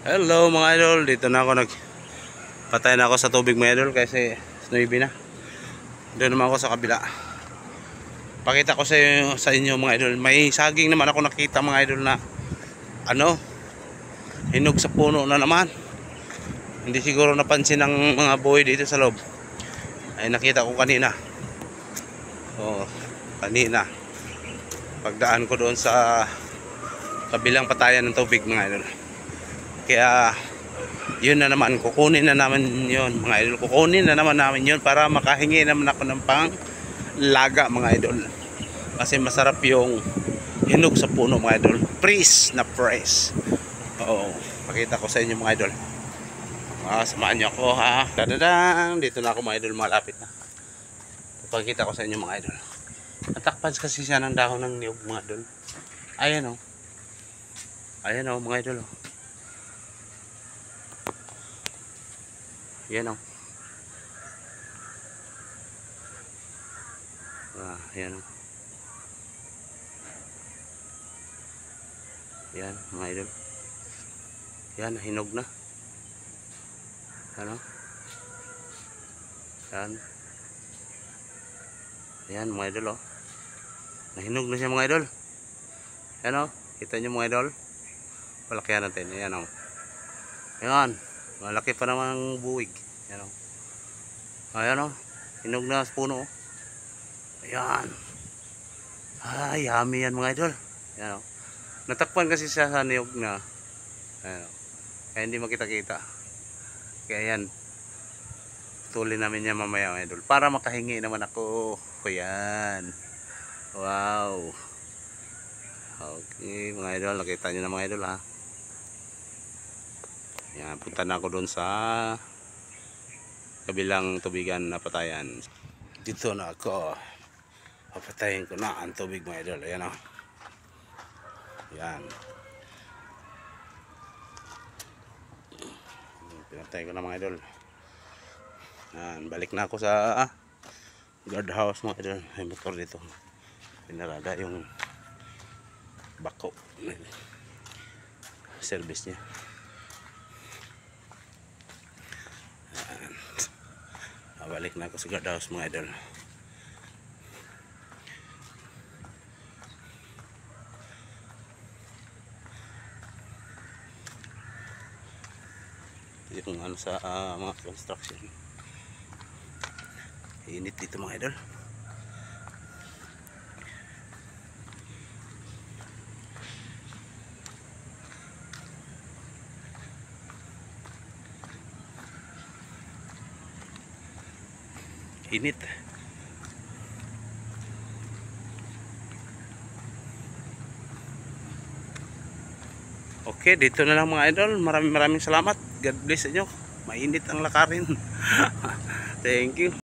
Hello mga idol, dito na ako nagpatay na ako sa tubig mga idol kasi snowy na. Doon naman ako sa kabila. Pakita ko sa inyo mga idol. May saging naman ako nakita mga idol na hinog sa puno na naman. Hindi siguro napansin ng mga boy dito sa loob. Ay nakita ko kanina. Kanina. Pagdaan ko doon sa kabilang patayan ng tubig mga idol. Kaya yun na naman, kukunin na naman yun mga idol. Kukunin na naman namin yun para makahingi naman ako ng pang laga mga idol. Kasi masarap yung hinog sa puno mga idol. Fresh na fresh. Pakita ko sa inyo mga idol. Samahan nyo ako ha. Dadadang, dito na ako mga idol, malapit na. Pakita ko sa inyo mga idol. Natakpan kasi siya ng dahon ng niyog mga idol. Ayan o. Ayan o mga idol o. Yan o. Yan o. Yan mga idol. Yan, hinog na. Ano? Yan. Yan mga idol o. Nahinog na siya mga idol. Yan o. Kita nyo mga idol. Palakihan natin. Yan o. Yan. Malaki pa naman ang buwig. Yan o. Ayan o. Hinog na sa puno o. Ayan. Ay, yummy yan mga idol. Yan o. Natakpan kasi siya sa niyog na. Ayan o. Kaya hindi makita-kita. Kaya yan. Tuloy namin yan mamaya mga idol. Para makahingi naman ako. Ayan. Wow. Okay mga idol. Nakita nyo na mga idol ha. Yan, punta na ako doon sa kabilang tubigan na patayan. Dito na ako. Papatayin ko na ang tubig mga idol. Ayan o. Yan. Pinatay ko na mga idol. Yan, balik na ako sa guard house mga idol. May motor dito. Pinarada yung bako. Service niya. Balik na ako sa guard house mga idol. Yung sa mga construction. Init dito mga idol. Init. Okay, dito na lang mga idol. Maraming salamat. God bless inyo. Mainit ang lakarin. Thank you.